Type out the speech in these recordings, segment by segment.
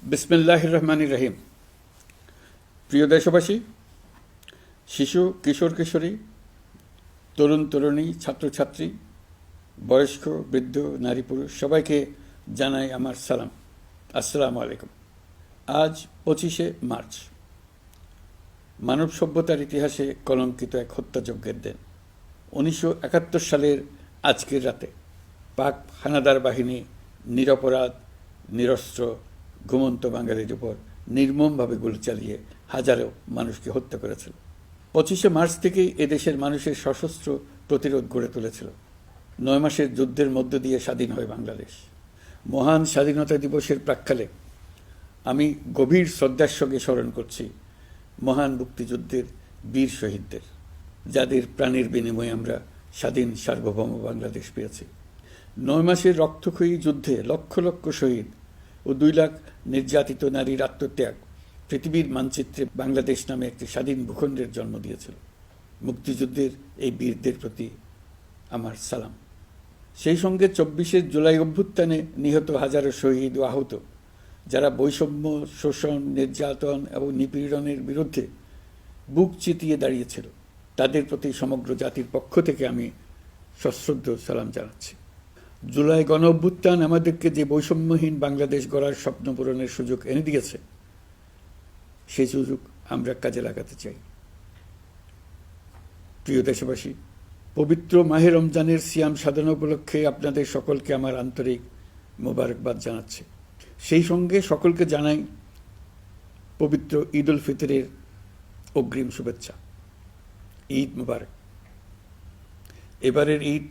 বিসমিল্লাহির রহমানির রহিম। প্রিয় দেশবাসী, শিশু, কিশোর কিশোরী, তরুণ তরুণী, ছাত্রছাত্রী, বয়স্ক, বৃদ্ধ, নারী পুরুষ সবাইকে জানাই আমার সালাম। আসসালামু আলাইকুম। আজ 25শে মার্চ, মানব সভ্যতার ইতিহাসে কলঙ্কিত এক হত্যাযজ্ঞের দিন। 1971 সালের আজকের রাতে পাক হানাদার বাহিনী নিরপরাধ, নিরস্ত্র, ঘুমন্ত বাঙালির উপর নির্মমভাবে গুলি চালিয়ে হাজারো মানুষকে হত্যা করেছিল। 25শে মার্চ থেকেই এদেশের মানুষের সশস্ত্র প্রতিরোধ গড়ে তুলেছিল। 9 মাসের যুদ্ধের মধ্য দিয়ে স্বাধীন হয় বাংলাদেশ। মহান স্বাধীনতা দিবসের প্রাক্কালে আমি গভীর শ্রদ্ধার সঙ্গে স্মরণ করছি মহান মুক্তিযুদ্ধের বীর শহীদদের, যাদের প্রাণের বিনিময়ে আমরা স্বাধীন সার্বভৌম বাংলাদেশ পেয়েছি। 9 মাসের রক্তক্ষয়ী যুদ্ধে লক্ষ লক্ষ শহীদ ও 2 লাখ নির্যাতিত নারীর আত্মত্যাগ পৃথিবীর মানচিত্রে বাংলাদেশ নামে একটি স্বাধীন ভূখণ্ডের জন্ম দিয়েছিল। মুক্তিযুদ্ধের এই বীরদের প্রতি আমার সালাম। সেই সঙ্গে 24শে জুলাই অভ্যুত্থানে নিহত হাজারো শহীদ ও আহত, যারা বৈষম্য, শোষণ, নির্যাতন এবং নিপীড়নের বিরুদ্ধে বুক চিতিয়ে দাঁড়িয়েছিল, তাদের প্রতি সমগ্র জাতির পক্ষ থেকে আমি সশ্রদ্ধ সালাম জানাচ্ছি। জুলাই গণ অভ্যুত্থান আমাদেরকে যে বৈষম্যহীন বাংলাদেশ গড়ার স্বপ্ন পূরণের সুযোগ এনে দিয়েছে, সেই সুযোগ আমরা কাজে লাগাতে চাই। প্রিয় দেশবাসী, পবিত্র মাহে রমজানের সিয়াম সাধনা উপলক্ষে আপনাদের সকলকে আমার আন্তরিক মোবারকবাদ জানাচ্ছি। সেই সঙ্গে সকলকে জানাই পবিত্র ঈদ উল ফিতরের অগ্রিম শুভেচ্ছা। ঈদ মুবারক। এবারের ঈদ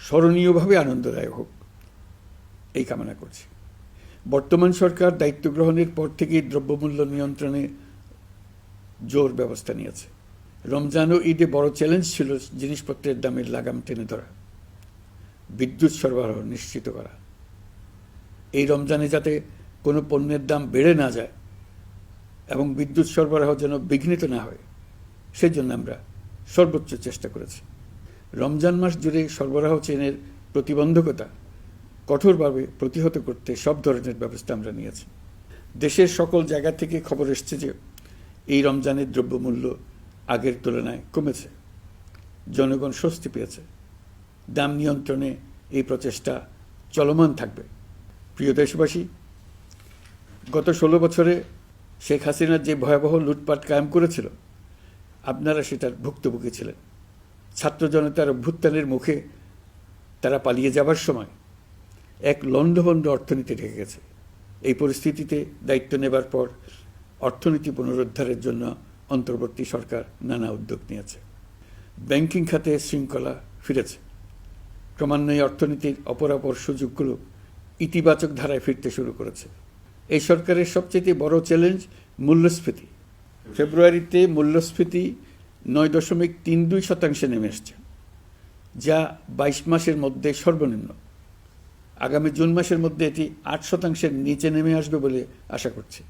স্মরণীয়ভাবে আনন্দদায়ক হোক, এই কামনা করছি। বর্তমান সরকার দায়িত্ব গ্রহণের পর থেকেই দ্রব্যমূল্য নিয়ন্ত্রণে জোর ব্যবস্থা নিয়েছে। রমজান ও ঈদে বড় চ্যালেঞ্জ ছিল জিনিসপত্রের দামের লাগাম টেনে ধরা, বিদ্যুৎ সরবরাহ নিশ্চিত করা। এই রমজানে যাতে কোনো পণ্যের দাম বেড়ে না যায় এবং বিদ্যুৎ সরবরাহ যেন বিঘ্নিত না হয়, সেই জন্য আমরা সর্বোচ্চ চেষ্টা করেছি। রমজান মাস জুড়ে সরবরাহ চেনের প্রতিবন্ধকতা কঠোরভাবে প্রতিহত করতে সব ধরনের ব্যবস্থা আমরা নিয়েছি। দেশের সকল জায়গা থেকে খবর এসছে যে এই রমজানের দ্রব্যমূল্য আগের তুলনায় কমেছে, জনগণ স্বস্তি পেয়েছে। দাম নিয়ন্ত্রণে এই প্রচেষ্টা চলমান থাকবে। প্রিয় দেশবাসী, গত 16 বছরে শেখ হাসিনা যে ভয়াবহ লুটপাট কায়েম করেছিল, আপনারা সেটার ভুক্তভোগী ছিলেন। ছাত্র জনতার অভ্যুত্থানের মুখে তারা পালিয়ে যাবার সময় এক লণ্ডভণ্ড অর্থনীতি ঢেকে গেছে। এই পরিস্থিতিতে দায়িত্ব নেবার পর অর্থনীতি পুনরুদ্ধারের জন্য অন্তর্বর্তী সরকার নানা উদ্যোগ নিয়েছে। ব্যাংকিং খাতে শৃঙ্খলা ফিরেছে। ক্রমান্বয়ে অর্থনীতির অপরাপর সুযোগগুলো ইতিবাচক ধারায় ফিরতে শুরু করেছে। এই সরকারের সবচেয়ে বড় চ্যালেঞ্জ মূল্যস্ফীতি। ফেব্রুয়ারিতে মূল্যস্ফীতি 9.32% নেমে এসছে, যা 22 মাসের মধ্যে সর্বনিম্ন। আগামী জুন মাসের মধ্যে এটি 8%-এর নিচে নেমে আসবে বলে আশা করছি।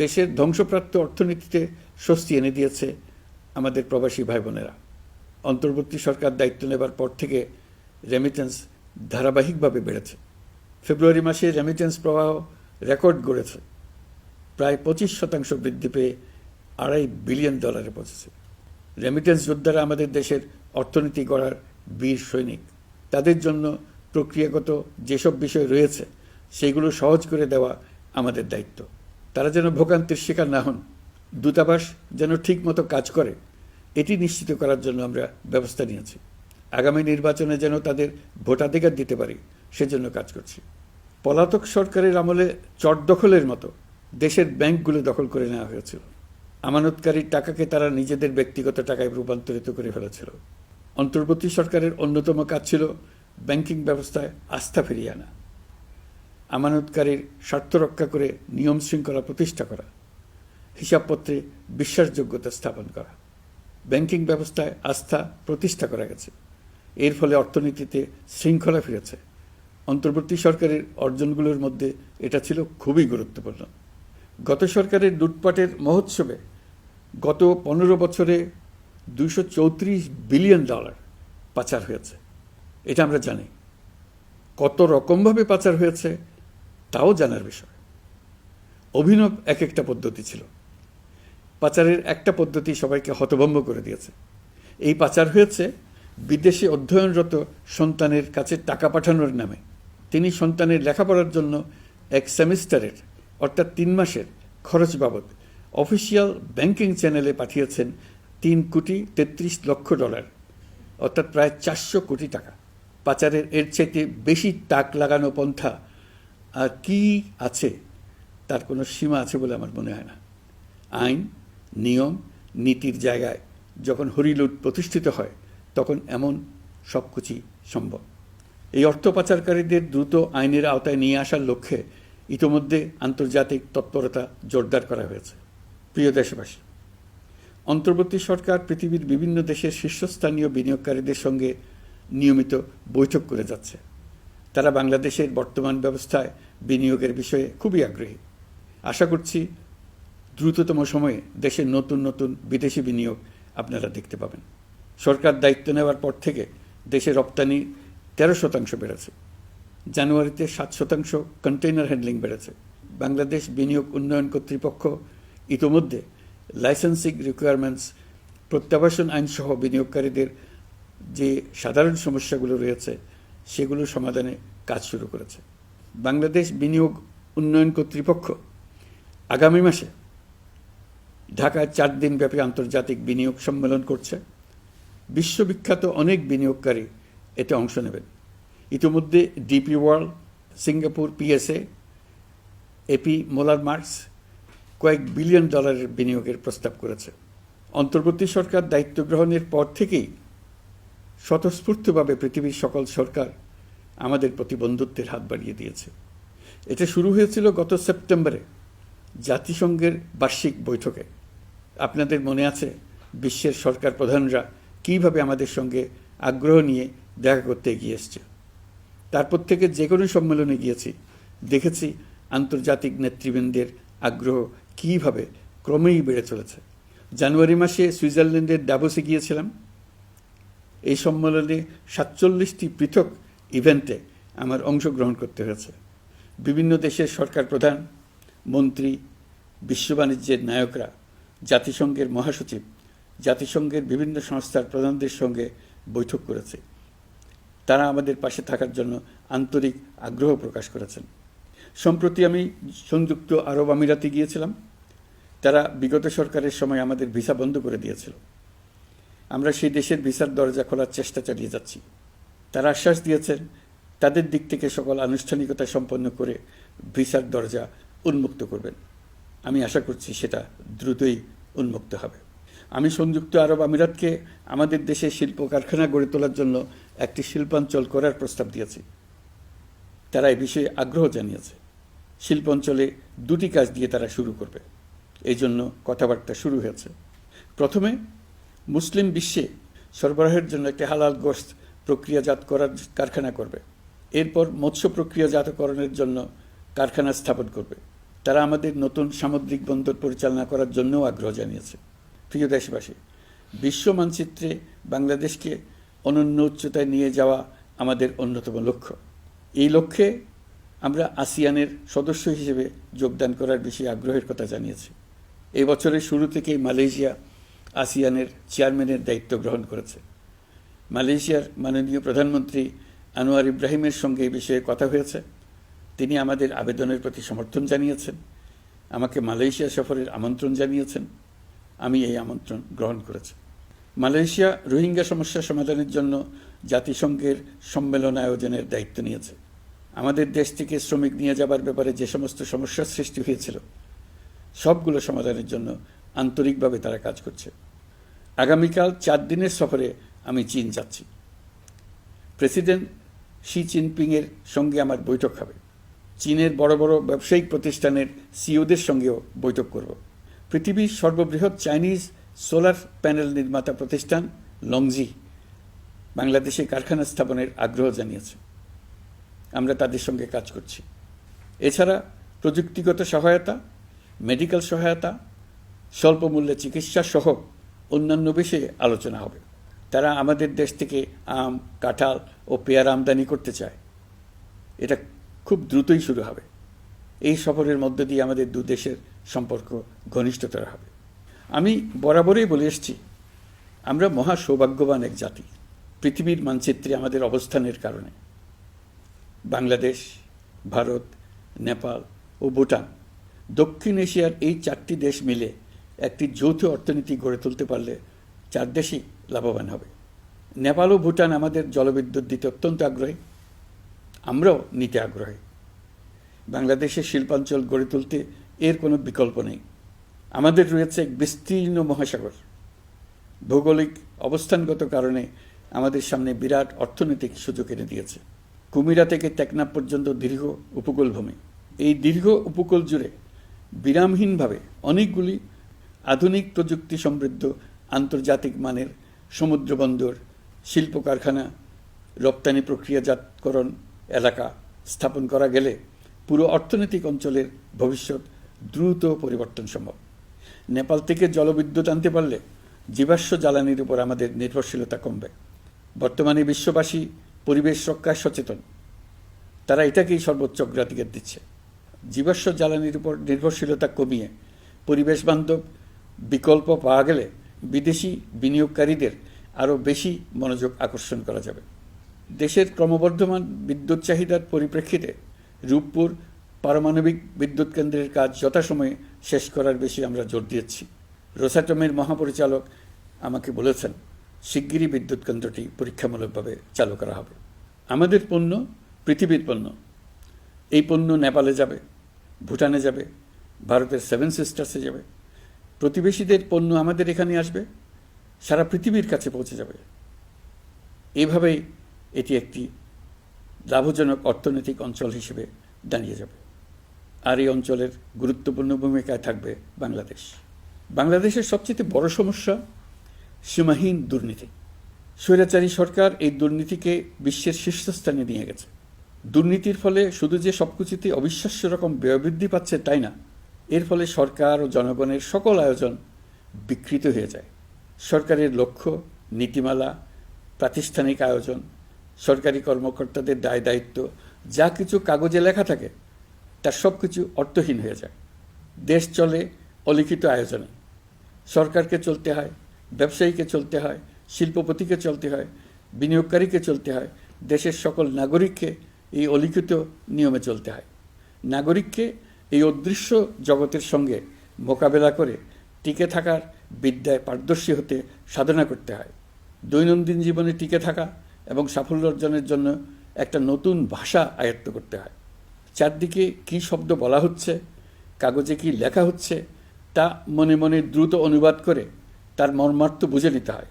দেশের ধ্বংসপ্রাপ্ত অর্থনীতিতে স্বস্তি এনে দিয়েছে আমাদের প্রবাসী ভাই বোনেরা। অন্তর্বর্তী সরকার দায়িত্ব নেবার পর থেকে রেমিটেন্স ধারাবাহিকভাবে বেড়েছে। ফেব্রুয়ারি মাসে রেমিটেন্স প্রবাহ রেকর্ড গড়েছে, প্রায় 25% বৃদ্ধি পেয়ে $2.5 বিলিয়ন পৌঁছেছে। রেমিটেন্স যোদ্ধারা আমাদের দেশের অর্থনীতি গড়ার বীর সৈনিক। তাদের জন্য প্রক্রিয়াগত যেসব বিষয় রয়েছে, সেগুলো সহজ করে দেওয়া আমাদের দায়িত্ব। তারা যেন ভোগান্তির শিকার না হন, দূতাবাস যেন ঠিকমতো কাজ করে, এটি নিশ্চিত করার জন্য আমরা ব্যবস্থা নিয়েছি। আগামী নির্বাচনে যেন তাদের ভোটাধিকার দিতে পারি, সেজন্য কাজ করছি। পলাতক সরকারের আমলে চট দখলের মতো দেশের ব্যাংকগুলো দখল করে নেওয়া হয়েছিল। আমানতকারীর টাকাকে তারা নিজেদের ব্যক্তিগত টাকায় রূপান্তরিত করে ফেলেছিল। অন্তর্বর্তী সরকারের অন্যতম কাজ ছিল ব্যাংকিং ব্যবস্থায় আস্থা ফিরিয়ে আনা, আমানতকারীর স্বার্থ রক্ষা করে নিয়ম শৃঙ্খলা প্রতিষ্ঠা করা, হিসাবপত্রে বিশ্বাসযোগ্যতা স্থাপন করা। ব্যাংকিং ব্যবস্থায় আস্থা প্রতিষ্ঠা করা গেছে। এর ফলে অর্থনীতিতে শৃঙ্খলা ফিরেছে। অন্তর্বর্তী সরকারের অর্জনগুলোর মধ্যে এটা ছিল খুবই গুরুত্বপূর্ণ। গত সরকারের লুটপাটের মহোৎসবে গত 15 বছরে $234 বিলিয়ন পাচার হয়েছে। এটা আমরা জানি। কত রকমভাবে পাচার হয়েছে তাও জানার বিষয়। অভিনব এক একটা পদ্ধতি ছিল। পাচারের একটা পদ্ধতি সবাইকে হতভম্ব করে দিয়েছে। এই পাচার হয়েছে বিদেশে অধ্যয়নরত সন্তানের কাছে টাকা পাঠানোর নামে। তিনি সন্তানের লেখাপড়ার জন্য এক সেমিস্টারের অর্থাৎ 3 মাসের খরচ বাবদ অফিসিয়াল ব্যাংকিং চ্যানেলে পাঠিয়েছেন $3,33,00,000, অর্থাৎ প্রায় 400 কোটি টাকা। পাচারের এর চাইতে বেশি তাক লাগানো পন্থা আর কি আছে, তার কোনো সীমা আছে বলে আমার মনে হয় না। আইন, নিয়ম, নীতির জায়গায় যখন হরিলুট প্রতিষ্ঠিত হয় তখন এমন সব কিছুই সম্ভব। এই অর্থ পাচারকারীদের দ্রুত আইনের আওতায় নিয়ে আসার লক্ষ্যে ইতোমধ্যে আন্তর্জাতিক তৎপরতা জোরদার করা হয়েছে। প্রিয় দেশবাসী, অন্তর্বর্তী সরকার পৃথিবীর বিভিন্ন দেশের শীর্ষস্থানীয় বিনিয়োগকারীদের সঙ্গে নিয়মিত বৈঠক করে যাচ্ছে। তারা বাংলাদেশের বর্তমান ব্যবস্থায় বিনিয়োগের বিষয়ে খুবই আগ্রহী। আশা করছি দ্রুততম সময়ে দেশের নতুন নতুন বিদেশি বিনিয়োগ আপনারা দেখতে পাবেন। সরকার দায়িত্ব নেওয়ার পর থেকে দেশে রপ্তানি 13% বেড়েছে। জানুয়ারিতে 7% কন্টেইনার হ্যান্ডলিং বেড়েছে। বাংলাদেশ বিনিয়োগ উন্নয়ন কর্তৃপক্ষ ইতোমধ্যে লাইসেন্সিং রিকোয়ারমেন্টস, প্রত্যাবাসন আইনসহ বিনিয়োগকারীদের যে সাধারণ সমস্যাগুলো রয়েছে সেগুলো সমাধানে কাজ শুরু করেছে। বাংলাদেশ বিনিয়োগ উন্নয়ন কর্তৃপক্ষ আগামী মাসে ঢাকায় 4 দিনব্যাপী আন্তর্জাতিক বিনিয়োগ সম্মেলন করছে। বিশ্ববিখ্যাত অনেক বিনিয়োগকারী এতে অংশ নেবেন। ইতিমধ্যে DP World, Singapore PSA, AP Moller Maersk কয়েক বিলিয়ন ডলারের বিনিয়োগের প্রস্তাব করেছে। অন্তর্বর্তী সরকার দায়িত্ব গ্রহণের পর থেকেই স্বতঃস্ফূর্তভাবে পৃথিবীর সকল সরকার আমাদের প্রতি বন্ধুত্বের হাত বাড়িয়ে দিয়েছে। এটা শুরু হয়েছিল গত সেপ্টেম্বরে জাতিসংঘের বার্ষিক বৈঠকে। আপনাদের মনে আছে বিশ্বের সরকার প্রধানরা কীভাবে আমাদের সঙ্গে আগ্রহ নিয়ে দেখা করতে এগিয়ে এসছে। তারপর থেকে যে কোনো সম্মেলনে গিয়েছি, দেখেছি আন্তর্জাতিক নেতৃবৃন্দের আগ্রহ কীভাবে ক্রমেই বেড়ে চলেছে। জানুয়ারি মাসে সুইজারল্যান্ডের ডাভোসে গিয়েছিলাম। এই সম্মেলনে 47টি পৃথক ইভেন্টে আমার অংশগ্রহণ করতে হয়েছে। বিভিন্ন দেশের সরকার প্রধান, মন্ত্রী, বিশ্ব বাণিজ্যের নায়করা, জাতিসংঘের মহাসচিব, জাতিসংঘের বিভিন্ন সংস্থার প্রধানদের সঙ্গে বৈঠক করেছে। তারা আমাদের পাশে থাকার জন্য আন্তরিক আগ্রহ প্রকাশ করেছেন। সম্প্রতি আমি সংযুক্ত আরব আমিরাতে গিয়েছিলাম। তারা বিগত সরকারের সময় আমাদের ভিসা বন্ধ করে দিয়েছিল। আমরা সেই দেশের ভিসার দরজা খোলার চেষ্টা চালিয়ে যাচ্ছি। তারা আশ্বাস দিয়েছেন তাদের দিক থেকে সকল আনুষ্ঠানিকতা সম্পন্ন করে ভিসার দরজা উন্মুক্ত করবেন। আমি আশা করছি সেটা দ্রুতই উন্মুক্ত হবে। আমি সংযুক্ত আরব আমিরাতকে আমাদের দেশে শিল্প কারখানা গড়ে তোলার জন্য একটি শিল্পাঞ্চল করার প্রস্তাব দিয়েছি। তারা এই বিষয়ে আগ্রহ জানিয়েছে। শিল্পাঞ্চলে 2টি কাজ দিয়ে তারা শুরু করবে, এই জন্য কথাবার্তা শুরু হয়েছে। প্রথমে মুসলিম বিশ্বে সরবরাহের জন্য একটি হালাল গোশত প্রক্রিয়াজাত করার কারখানা করবে। এরপর মৎস্য প্রক্রিয়াজাতকরণের জন্য কারখানা স্থাপন করবে। তারা আমাদের নতুন সামুদ্রিক বন্দর পরিচালনা করার জন্যও আগ্রহ জানিয়েছে। প্রিয় দেশবাসী, বিশ্ব মানচিত্রে বাংলাদেশকে অনন্য উচ্চতায় নিয়ে যাওয়া আমাদের অন্যতম লক্ষ্য। এই লক্ষ্যে আমরা আসিয়ানের সদস্য হিসেবে যোগদান করার বিষয়ে আগ্রহের কথা জানিয়েছি। এই বছরের শুরু থেকেই মালয়েশিয়া আসিয়ানের চেয়ারম্যানের দায়িত্ব গ্রহণ করেছে। মালয়েশিয়ার মাননীয় প্রধানমন্ত্রী আনোয়ার ইব্রাহিমের সঙ্গে এই বিষয়ে কথা হয়েছে। তিনি আমাদের আবেদনের প্রতি সমর্থন জানিয়েছেন, আমাকে মালয়েশিয়া সফরের আমন্ত্রণ জানিয়েছেন। আমি এই আমন্ত্রণ গ্রহণ করেছি। মালয়েশিয়া রোহিঙ্গা সমস্যা সমাধানের জন্য জাতিসংঘের সম্মেলন আয়োজনের দায়িত্ব নিয়েছে। আমাদের দেশ থেকে শ্রমিক নিয়ে যাবার ব্যাপারে যে সমস্ত সমস্যার সৃষ্টি হয়েছিল সবগুলো সমাধানের জন্য আন্তরিকভাবে তারা কাজ করছে। আগামীকাল 4 দিনের সফরে আমি চীন যাচ্ছি। প্রেসিডেন্ট শি জিনপিংয়ের সঙ্গে আমার বৈঠক হবে। চীনের বড় বড় ব্যবসায়িক প্রতিষ্ঠানের সিইওদের সঙ্গেও বৈঠক করব। পৃথিবীর সর্ববৃহৎ চাইনিজ সোলার প্যানেল নির্মাতা প্রতিষ্ঠান লংজি বাংলাদেশে কারখানা স্থাপনের আগ্রহ জানিয়েছে। আমরা তাদের সঙ্গে কাজ করছি। এছাড়া প্রযুক্তিগত সহায়তা, মেডিকেল সহায়তা, স্বল্প মূল্যে চিকিৎসা সহ অন্যান্য বিষয়ে আলোচনা হবে। তারা আমাদের দেশ থেকে আম, কাঁঠাল ও পেয়ারা আমদানি করতে চায়। এটা খুব দ্রুতই শুরু হবে। এই সফরের মধ্য দিয়ে আমাদের দু দেশের সম্পর্ক ঘনিষ্ঠতর হবে। আমি বরাবরই বলে এসেছি, আমরা মহা সৌভাগ্যবান এক জাতি। পৃথিবীর মানচিত্রে আমাদের অবস্থানের কারণে বাংলাদেশ, ভারত, নেপাল ও ভুটান, দক্ষিণ এশিয়ার এই 4টি দেশ মিলে একটি যৌথ অর্থনীতি গড়ে তুলতে পারলে 4 দেশই লাভবান হবে। নেপাল ও ভুটান আমাদের জলবিদ্যুৎ দিতে অত্যন্ত আগ্রহী, আমরাও নিতে আগ্রহী। বাংলাদেশের শিল্পাঞ্চল গড়ে তুলতে এর কোনো বিকল্প নেই। আমাদের রয়েছে এক বিস্তীর্ণ মহাসাগর। ভৌগোলিক অবস্থানগত কারণে আমাদের সামনে বিরাট অর্থনৈতিক সুযোগ এনে দিয়েছে। কুমিরা থেকে টেকনাফ পর্যন্ত দীর্ঘ উপকূলভূমি। এই দীর্ঘ উপকূল জুড়ে বিরামহীনভাবে অনেকগুলি আধুনিক প্রযুক্তি সমৃদ্ধ আন্তর্জাতিক মানের সমুদ্র বন্দর, শিল্প কারখানা, রপ্তানি প্রক্রিয়াজাতকরণ এলাকা স্থাপন করা গেলে পুরো অর্থনৈতিক অঞ্চলের ভবিষ্যৎ দ্রুত পরিবর্তন সম্ভব। নেপাল থেকে জলবিদ্যুৎ আনতে পারলে জীবাশ্ম জ্বালানির উপর আমাদের নির্ভরশীলতা কমবে। বর্তমানে বিশ্ববাসী পরিবেশ রক্ষায় সচেতন, তারা এটাকেই সর্বোচ্চ অগ্রাধিকার দিচ্ছে। জীবাশ্ম জ্বালানির উপর নির্ভরশীলতা কমিয়ে পরিবেশ বান্ধব বিকল্প পাওয়া গেলে বিদেশি বিনিয়োগকারীদের আরও বেশি মনোযোগ আকর্ষণ করা যাবে। দেশের ক্রমবর্ধমান বিদ্যুৎ চাহিদার পরিপ্রেক্ষিতে রূপপুর পারমাণবিক বিদ্যুৎ কেন্দ্রের কাজ যথাসময়ে শেষ করার বেশি আমরা জোর দিয়েছি। রোসাটমের মহাপরিচালক আমাকে বলেছেন, শিগগিরই বিদ্যুৎ কেন্দ্রটি পরীক্ষামূলকভাবে চালু করা হবে। আমাদের পণ্য পৃথিবীর পণ্য। এই পণ্য নেপালে যাবে, ভুটানে যাবে, ভারতের 7 সিস্টার্সে যাবে। প্রতিবেশীদের পণ্য আমাদের এখানে আসবে, সারা পৃথিবীর কাছে পৌঁছে যাবে। এভাবেই এটি একটি লাভজনক অর্থনৈতিক অঞ্চল হিসেবে দাঁড়িয়ে যাবে। আর এই অঞ্চলের গুরুত্বপূর্ণ ভূমিকায় থাকবে বাংলাদেশ। বাংলাদেশের সবচেয়ে বড় সমস্যা সীমাহীন দুর্নীতি। স্বৈরাচারী সরকার এই দুর্নীতিকে বিশ্বের শীর্ষস্থানে নিয়ে গেছে। দুর্নীতির ফলে শুধু যে সবকিছুতে অবিশ্বাস্য রকম ব্যয়বৃদ্ধি পাচ্ছে তাই না, এর ফলে সরকার ও জনগণের সকল আয়োজন বিকৃত হয়ে যায়। সরকারের লক্ষ্য, নীতিমালা, প্রাতিষ্ঠানিক আয়োজন, সরকারি কর্মকর্তাদের দায় দায়িত্ব যা কিছু কাগজে লেখা থাকে তার সব কিছু অর্থহীন হয়ে যায়। দেশ চলে অলিখিত আয়োজনে। সরকারকে চলতে হয়, ব্যবসায়ীকে চলতে হয়, শিল্পপতিকে চলতে হয়, বিনিয়োগকারীকে চলতে হয়, দেশের সকল নাগরিককে এই অলিখিত নিয়মে চলতে হয়। নাগরিককে এই অদৃশ্য জগতের সঙ্গে মোকাবেলা করে টিকে থাকার বিদ্যায় পারদর্শী হতে সাধনা করতে হয়। দৈনন্দিন জীবনে টিকে থাকা এবং সাফল্য অর্জনের জন্য একটা নতুন ভাষা আয়ত্ত করতে হয়। চারদিকে কী শব্দ বলা হচ্ছে, কাগজে কি লেখা হচ্ছে তা মনে মনে দ্রুত অনুবাদ করে তার মর্মার্থ বুঝে নিতে হয়।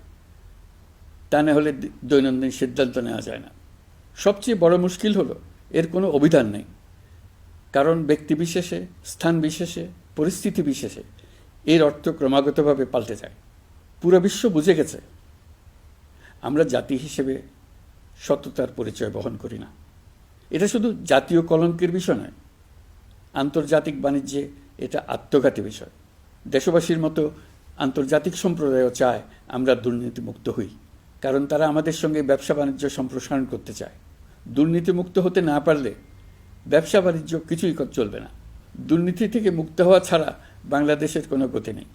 তা না হলে দৈনন্দিন সিদ্ধান্ত নেওয়া যায় না। সবচেয়ে বড় মুশকিল হলো এর কোনো অভিধান নেই। কারণ ব্যক্তি বিশেষে, স্থান বিশেষে, পরিস্থিতি বিশেষে এর অর্থ ক্রমাগতভাবে পাল্টে যায়। পুরো বিশ্ব বুঝে গেছে আমরা জাতি হিসেবে সততার পরিচয় বহন করি না। এটা শুধু জাতীয় কলঙ্কের বিষয় নয়, আন্তর্জাতিক বাণিজ্যে এটা আত্মঘাতী বিষয়। দেশবাসীর মতো আন্তর্জাতিক সম্প্রদায়ও চায় আমরা দুর্নীতিমুক্ত হই, কারণ তারা আমাদের সঙ্গে ব্যবসা বাণিজ্য সম্প্রসারণ করতে চায়। দুর্নীতিমুক্ত হতে না পারলে ব্যবসা বাণিজ্য কিছুই চলবে না। দুর্নীতি থেকে মুক্ত হওয়া ছাড়া বাংলাদেশের কোনো গতি নেই।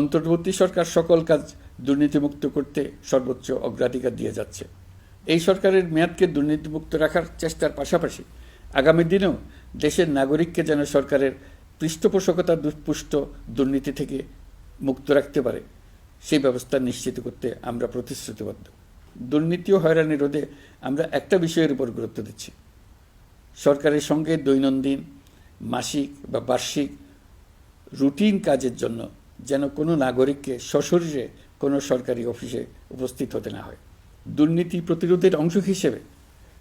অন্তর্বর্তী সরকার সকল কাজ দুর্নীতিমুক্ত করতে সর্বোচ্চ অগ্রাধিকার দিয়ে যাচ্ছে। এই সরকারের মেয়াদকে দুর্নীতিমুক্ত রাখার চেষ্টার পাশাপাশি আগামী দিনেও দেশের নাগরিককে যেন সরকারের পৃষ্ঠপোষকতা দুষ্পুষ্ট দুর্নীতি থেকে মুক্ত রাখতে পারে সেই ব্যবস্থা নিশ্চিত করতে আমরা প্রতিশ্রুতিবদ্ধ। দুর্নীতি ও হয়রানি রোধে আমরা একটা বিষয়ের উপর গুরুত্ব দিচ্ছি। সরকারের সঙ্গে দৈনন্দিন, মাসিক বা বার্ষিক রুটিন কাজের জন্য যেন কোনো নাগরিককে সশরীরে কোনো সরকারি অফিসে উপস্থিত হতে না হয়। দুর্নীতি প্রতিরোধের অংশ হিসেবে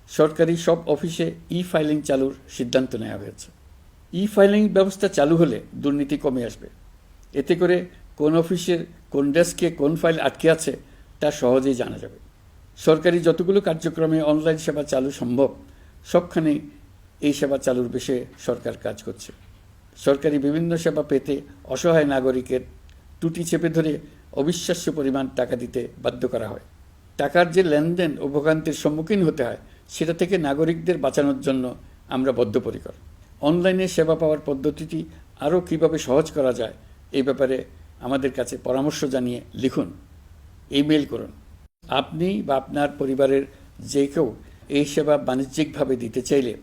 সরকারি সব অফিসে ফাইলিং চালুর সিদ্ধান্ত নেওয়া হয়েছে। ফাইলিং ব্যবস্থা চালু হলে দুর্নীতি কমে আসবে। এতে করে কোন অফিসের কোন ডেস্কে কোন ফাইল আটকে আছে তা সহজেই জানা যাবে। সরকারি যতগুলো কার্যক্রমে অনলাইন সেবা চালু সম্ভব সবখানেই এই সেবা চালুর বিষয়ে সরকার কাজ করছে। সরকারি বিভিন্ন সেবা পেতে অসহায় নাগরিকের টুটি চেপে ধরে অবিশ্বাস্য পরিমাণ টাকা দিতে বাধ্য করা হয়। টাকার যে লেনদেন ও ভোগান্তির সম্মুখীন হতে হয় সেটা থেকে নাগরিকদের বাঁচানোর জন্য আমরা বদ্ধপরিকর। অনলাইনে সেবা পাওয়ার পদ্ধতিটি আরও কীভাবে সহজ করা যায় এই ব্যাপারে আমাদের কাছে পরামর্শ জানিয়ে লিখুন, ইমেল করুন। আপনি বা আপনার পরিবারের যে কেউ এই সেবা বাণিজ্যিকভাবে দিতে চাইলে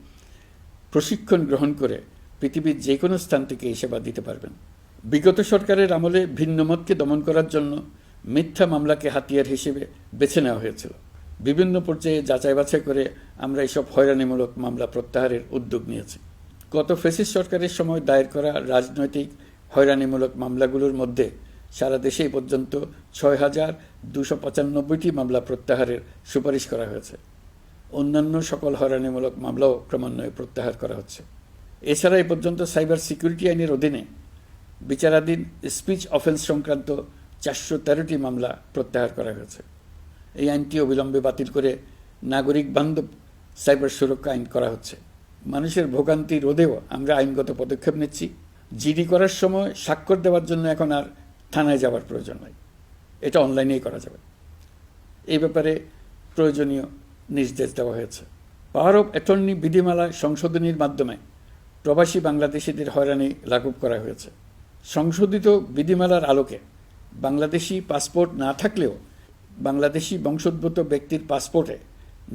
প্রশিক্ষণ গ্রহণ করে পৃথিবীর যে কোনো স্থান থেকে এই সেবা দিতে পারবেন। বিগত সরকারের আমলে ভিন্নমতকে দমন করার জন্য মিথ্যা মামলাকে হাতিয়ার হিসেবে বেছে নেওয়া হয়েছিল। বিভিন্ন পর্যায়ে যাচাই বাছাই করে আমরা এইসব হয়রানিমূলক মামলা প্রত্যাহারের উদ্যোগ নিয়েছি। গত ফ্যাসিস্ট সরকারের সময় দায়ের করা রাজনৈতিক হয়রানিমূলক মামলাগুলোর মধ্যে সারা দেশে পর্যন্ত ৬,২৯৫টি মামলা প্রত্যাহারের সুপারিশ করা হয়েছে। অন্যান্য সকল হয়রানিমূলক মামলাও ক্রমান্বয়ে প্রত্যাহার করা হচ্ছে। এছাড়া এ পর্যন্ত সাইবার সিকিউরিটি আইনের অধীনে বিচারাধীন স্পিচ অফেন্স সংক্রান্ত ৪১৩টি মামলা প্রত্যাহার করা হয়েছে। এই আইনটি অবিলম্বে বাতিল করে নাগরিক বান্ধব সাইবার সুরক্ষা আইন করা হচ্ছে। মানুষের ভোগান্তি রোধেও আমরা আইনগত পদক্ষেপ নিচ্ছি। জিডি করার সময় স্বাক্ষর দেওয়ার জন্য এখন আর থানায় যাওয়ার প্রয়োজন নাই, এটা অনলাইনেই করা যাবে। এই ব্যাপারে প্রয়োজনীয় নির্দেশ দেওয়া হয়েছে। পাওয়ার অব অ্যাটর্নি বিধিমালা সংশোধনীর মাধ্যমে প্রবাসী বাংলাদেশিদের হয়রানি লাঘব করা হয়েছে। সংশোধিত বিধিমালার আলোকে বাংলাদেশি পাসপোর্ট না থাকলেও বাংলাদেশি বংশোদ্ভূত ব্যক্তির পাসপোর্টে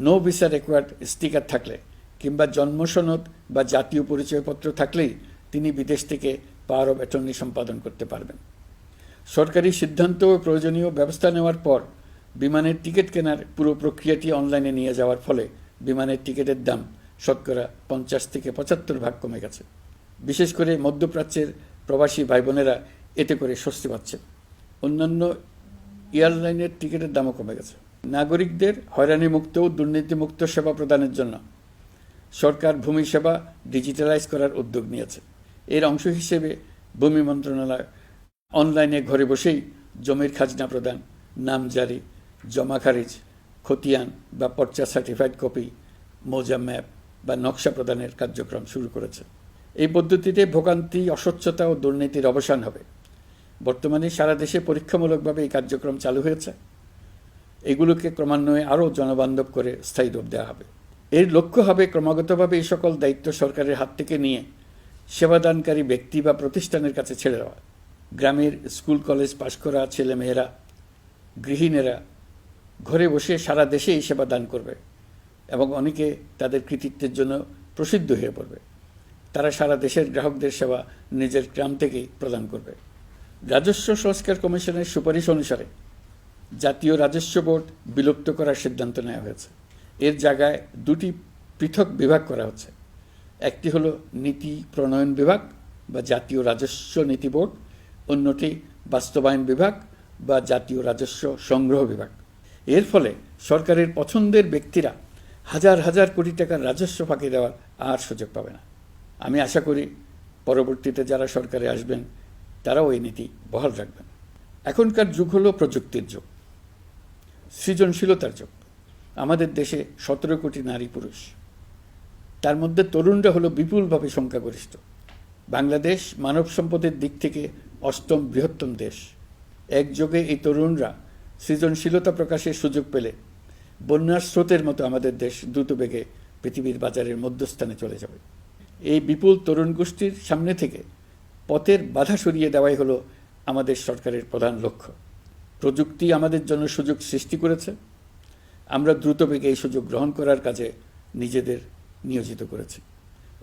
নো ভিসা রিকোয়ার্ড স্টিকার থাকলে কিংবা জন্মসনদ বা জাতীয় পরিচয়পত্র থাকলেই তিনি বিদেশ থেকে পাওয়ার অব অ্যাটর্নি সম্পাদন করতে পারবেন। সরকারি সিদ্ধান্ত ও প্রয়োজনীয় ব্যবস্থা নেওয়ার পর বিমানের টিকিট কেনার পুরো প্রক্রিয়াটি অনলাইনে নিয়ে যাওয়ার ফলে বিমানের টিকিটের দাম শতকরা ৫০ থেকে ৭৫% কমে গেছে। বিশেষ করে মধ্যপ্রাচ্যের প্রবাসী ভাই বোনেরা এতে করে স্বস্তি পাচ্ছেন। অন্যান্য এয়ারলাইনের টিকিটের দামও কমে গেছে। নাগরিকদের হয়রানিমুক্ত ও দুর্নীতিমুক্ত সেবা প্রদানের জন্য সরকার ভূমি সেবা ডিজিটালাইজ করার উদ্যোগ নিয়েছে। এর অংশ হিসেবে ভূমি মন্ত্রণালয় অনলাইনে ঘরে বসেই জমির খাজনা প্রদান, নামজারি, জমা খারিজ, খতিয়ান বা পর্চা সার্টিফাইড কপি, মৌজা ম্যাপ বা নকশা প্রদানের কার্যক্রম শুরু করেছে। এই পদ্ধতিতে ভোগান্তি, অস্বচ্ছতা ও দুর্নীতির অবসান হবে। বর্তমানে সারা দেশে পরীক্ষামূলকভাবে এই কার্যক্রম চালু হয়েছে। এগুলোকে ক্রমান্বয়ে আরও জনবান্ধব করে স্থায়ী রূপ দেওয়া হবে। এর লক্ষ্য হবে ক্রমাগতভাবে এই সকল দায়িত্ব সরকারের হাত থেকে নিয়ে সেবাদানকারী ব্যক্তি বা প্রতিষ্ঠানের কাছে ছেড়ে দেওয়া। গ্রামের স্কুল কলেজ পাশ করা ছেলেমেয়েরা, গৃহিণীরা ঘরে বসে সারা দেশে এই সেবা দান করবে এবং অনেকে তাদের কৃতিত্বের জন্য প্রসিদ্ধ হয়ে পড়বে। তারা সারা দেশের গ্রাহকদের সেবা নিজের গ্রাম থেকেই প্রদান করবে। রাজস্ব সংস্কার কমিশনের সুপারিশ অনুসারে জাতীয় রাজস্ব বোর্ড বিলুপ্ত করার সিদ্ধান্ত নেওয়া হয়েছে। এর জায়গায় দুটি পৃথক বিভাগ করা হচ্ছে। একটি হলো নীতি প্রণয়ন বিভাগ বা জাতীয় রাজস্ব নীতি বোর্ড, অন্যটি বাস্তবায়ন বিভাগ বা জাতীয় রাজস্ব সংগ্রহ বিভাগ। এর ফলে সরকারের পছন্দের ব্যক্তিরা হাজার হাজার কোটি টাকার রাজস্ব ফাঁকি দেওয়ার আর সুযোগ পাবে না। আমি আশা করি পরবর্তীতে যারা সরকারে আসবেন তারাও এই নীতি বহাল রাখবেন। এখনকার যুগ হলো প্রযুক্তির যুগ, সৃজনশীলতার যুগ। আমাদের দেশে ১৭ কোটি নারী পুরুষ, তার মধ্যে তরুণরা হলো বিপুলভাবে সংখ্যাগরিষ্ঠ। বাংলাদেশ মানব সম্পদের দিক থেকে ৮ম বৃহত্তম দেশ। একযোগে এই তরুণরা সৃজনশীলতা প্রকাশের সুযোগ পেলে বন্যার স্রোতের মতো আমাদের দেশ দ্রুত বেগে পৃথিবীর বাজারের মধ্যস্থানে চলে যাবে। এই বিপুল তরুণ গোষ্ঠীর সামনে থেকে পথের বাধা সরিয়ে দেওয়াই হলো আমাদের সরকারের প্রধান লক্ষ্য। প্রযুক্তি আমাদের জন্য সুযোগ সৃষ্টি করেছে, আমরা দ্রুত বেগে এই সুযোগ গ্রহণ করার কাজে নিজেদের নিয়োজিত করেছি।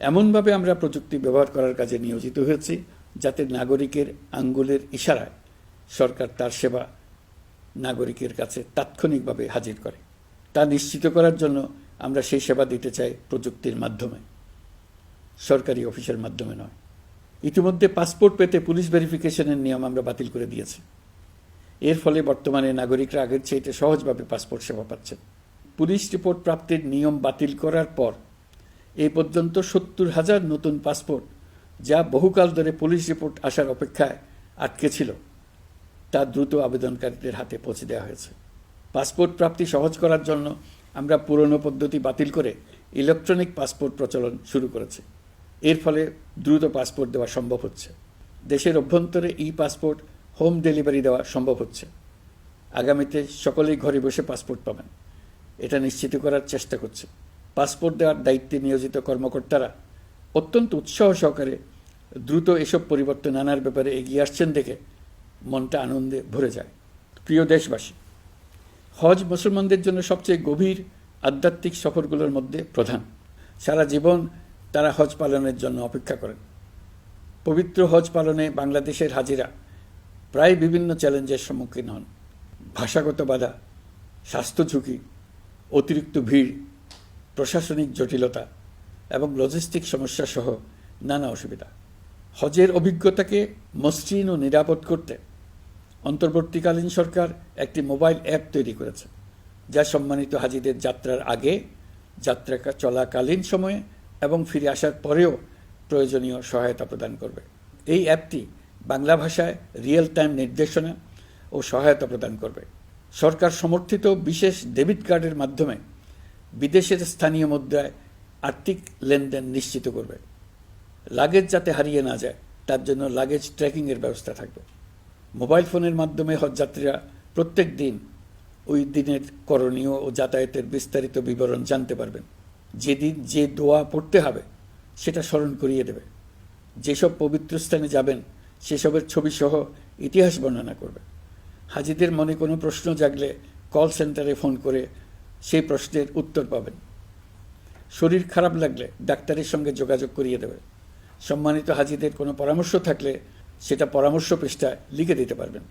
এমনভাবে আমরা প্রযুক্তি ব্যবহার করার কাজে নিয়োজিত হয়েছি যাতে নাগরিকের আঙ্গুলের ইশারায় সরকার তার সেবা নাগরিকের কাছে তাৎক্ষণিকভাবে হাজির করে। তা নিশ্চিত করার জন্য আমরা সেই সেবা দিতে চাই প্রযুক্তির মাধ্যমে, সরকারি অফিসের মাধ্যমে নয়। ইতিমধ্যে পাসপোর্ট পেতে পুলিশ ভেরিফিকেশনের নিয়ম আমরা বাতিল করে দিয়েছি। এর ফলে বর্তমানে নাগরিকরা আগের চাইতে সহজভাবে পাসপোর্ট সেবা পাচ্ছেন। পুলিশ রিপোর্ট প্রাপ্তির নিয়ম বাতিল করার পর এই পর্যন্ত ৭০,০০০ নতুন পাসপোর্ট, যা বহুকাল ধরে পুলিশ রিপোর্ট আসার অপেক্ষায় আটকে ছিল, তা দ্রুত আবেদনকারীদের হাতে পৌঁছে দেওয়া হয়েছে। পাসপোর্ট প্রাপ্তি সহজ করার জন্য আমরা পুরনো পদ্ধতি বাতিল করে ইলেকট্রনিক পাসপোর্ট প্রচলন শুরু করেছি। এর ফলে দ্রুত পাসপোর্ট দেওয়া সম্ভব হচ্ছে। দেশের অভ্যন্তরে পাসপোর্ট হোম ডেলিভারি দেওয়া সম্ভব হচ্ছে। আগামীতে সকলেই ঘরে বসে পাসপোর্ট পাবেন, এটা নিশ্চিত করার চেষ্টা করছে। পাসপোর্ট দেওয়ার দায়িত্বে নিয়োজিত কর্মকর্তারা অত্যন্ত উৎসাহ সহকারে দ্রুত এসব পরিবর্তন আনার ব্যাপারে এগিয়ে আসছেন দেখে মনটা আনন্দে ভরে যায়। প্রিয় দেশবাসী, হজ মুসলমানদের জন্য সবচেয়ে গভীর আধ্যাত্মিক সফরগুলোর মধ্যে প্রধান। সারা জীবন তারা হজ পালনের জন্য অপেক্ষা করেন। পবিত্র হজ পালনে বাংলাদেশের হাজিরা প্রায় বিভিন্ন চ্যালেঞ্জের সম্মুখীন হন। ভাষাগত বাধা, স্বাস্থ্য ঝুঁকি, অতিরিক্ত ভিড়, প্রশাসনিক জটিলতা এবং লজিস্টিক সমস্যা সহ নানা অসুবিধা। হজের অভিজ্ঞতাকে মসৃণ ও নিরাপদ করতে অন্তর্বর্তীকালীন সরকার একটি মোবাইল অ্যাপ তৈরি করেছে, যা সম্মানিত হাজিদের যাত্রার আগে, যাত্রা চলাকালীন সময়ে এবং ফিরে আসার পরেও প্রয়োজনীয় সহায়তা প্রদান করবে। এই অ্যাপটি বাংলা ভাষায় রিয়েল টাইম নির্দেশনা ও সহায়তা প্রদান করবে। সরকার সমর্থিত বিশেষ ডেবিট কার্ডের মাধ্যমে বিদেশের স্থানীয় মুদ্রায় আর্থিক লেনদেন নিশ্চিত করবে। লাগেজ যাতে হারিয়ে না যায় তার জন্য লাগেজ ট্র্যাকিংয়ের ব্যবস্থা থাকবে। মোবাইল ফোনের মাধ্যমে হজযাত্রীরা প্রত্যেক দিন ওই দিনের করণীয় ও যাতায়াতের বিস্তারিত বিবরণ জানতে পারবেন। যেদিন যে দোয়া পড়তে হবে সেটা স্মরণ করিয়ে দেবে। যেসব পবিত্র স্থানে যাবেন সেসবের ছবি সহ ইতিহাস বর্ণনা করবে। হাজিদের মনে কোনো প্রশ্ন জাগলে কল সেন্টারে ফোন করে সেই প্রশ্নের উত্তর পাবেন। শরীর খারাপ লাগলে ডাক্তারের সঙ্গে যোগাযোগ করিয়ে দেবে। সম্মানিত হাজিদের কোনো পরামর্শ থাকলে সেটা পরামর্শ পৃষ্ঠায় লিখে দিতে পারবেন।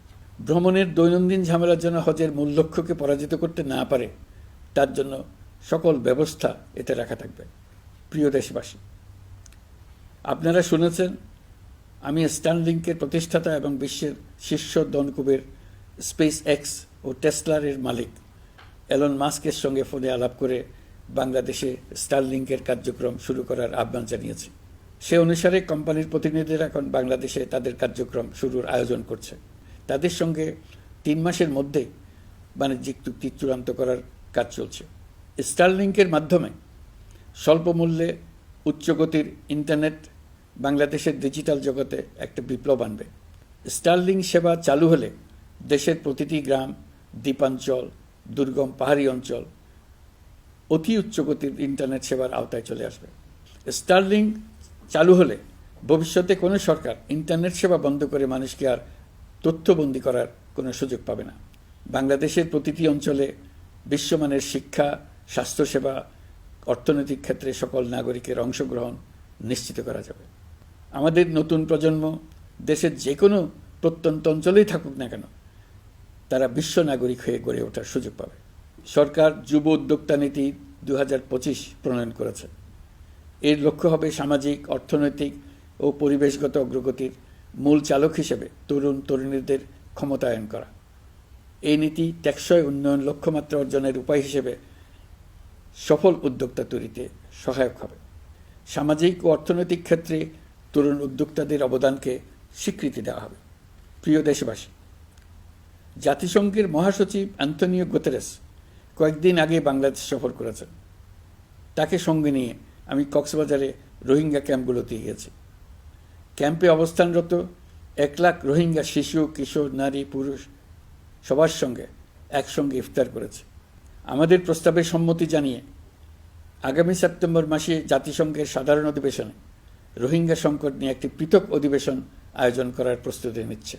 ভ্রমণের দৈনন্দিন ঝামেলার জন্য হজের মূল লক্ষ্যকে পরাজিত করতে না পারে তার জন্য সকল ব্যবস্থা এতে রাখা থাকবে। প্রিয় দেশবাসী, আপনারা শুনেছেন আমি স্টারলিংকের প্রতিষ্ঠাতা এবং বিশ্বের শীর্ষ ধনকুবের স্পেস এক্স ও টেসলার মালিক এলন মাস্কের সঙ্গে ফোনে আলাপ করে বাংলাদেশে স্টারলিংকের কার্যক্রম শুরু করার আহ্বান জানিয়েছি। সে অনুসারে কোম্পানির প্রতিনিধিরা এখন বাংলাদেশে তাদের কার্যক্রম শুরুর আয়োজন করছে। তাদের সঙ্গে 3 মাসের মধ্যেই বাণিজ্যিক চুক্তি চূড়ান্ত করার কাজ চলছে। স্টারলিংকের মাধ্যমে স্বল্প মূল্যে উচ্চগতির ইন্টারনেট বাংলাদেশের ডিজিটাল জগতে একটা বিপ্লব আনবে। স্টারলিং সেবা চালু হলে দেশের প্রতিটি গ্রাম, দ্বীপাঞ্চল, দুর্গম পাহাড়ি অঞ্চল অতি উচ্চগতির ইন্টারনেট সেবার আওতায় চলে আসবে। স্টারলিং চালু হলে ভবিষ্যতে কোনো সরকার ইন্টারনেট সেবা বন্ধ করে মানুষকে আর তথ্যবন্দী করার কোনো সুযোগ পাবে না। বাংলাদেশের প্রতিটি অঞ্চলে বিশ্বমানের শিক্ষা, স্বাস্থ্যসেবা, অর্থনৈতিক ক্ষেত্রে সকল নাগরিকের অংশগ্রহণ নিশ্চিত করা যাবে। আমাদের নতুন প্রজন্ম দেশের যে কোনো প্রত্যন্ত অঞ্চলেই থাকুক না কেন তারা বিশ্ব নাগরিক হয়ে গড়ে ওঠার সুযোগ পাবে। সরকার যুব উদ্যোক্তা নীতি 2025 প্রণয়ন করেছে। এর লক্ষ্য হবে সামাজিক, অর্থনৈতিক ও পরিবেশগত অগ্রগতির মূল চালক হিসেবে তরুণ তরুণীদের ক্ষমতায়ন করা। এই নীতি টেকসই উন্নয়ন লক্ষ্যমাত্রা অর্জনের উপায় হিসেবে সফল উদ্যোক্তা তৈরিতে সহায়ক হবে। সামাজিক ও অর্থনৈতিক ক্ষেত্রে তরুণ উদ্যোক্তাদের অবদানকে স্বীকৃতি দেওয়া হবে। প্রিয় দেশবাসী, জাতিসংঘের মহাসচিব অ্যান্টনিও গুতেরেস কয়েকদিন আগে বাংলাদেশ সফর করেছেন। তাকে সঙ্গে নিয়ে আমি কক্সবাজারে রোহিঙ্গা ক্যাম্পগুলোতে গিয়েছি। ক্যাম্পে অবস্থানরত 1 লাখ রোহিঙ্গা শিশু, কিশোর, নারী, পুরুষ সবার সঙ্গে একসঙ্গে ইফতার করেছে। আমাদের প্রস্তাবে সম্মতি জানিয়ে আগামী সেপ্টেম্বর মাসে জাতিসংঘের সাধারণ অধিবেশনে রোহিঙ্গা সংকট নিয়ে একটি পৃথক অধিবেশন আয়োজন করার প্রস্তুতি নিচ্ছে।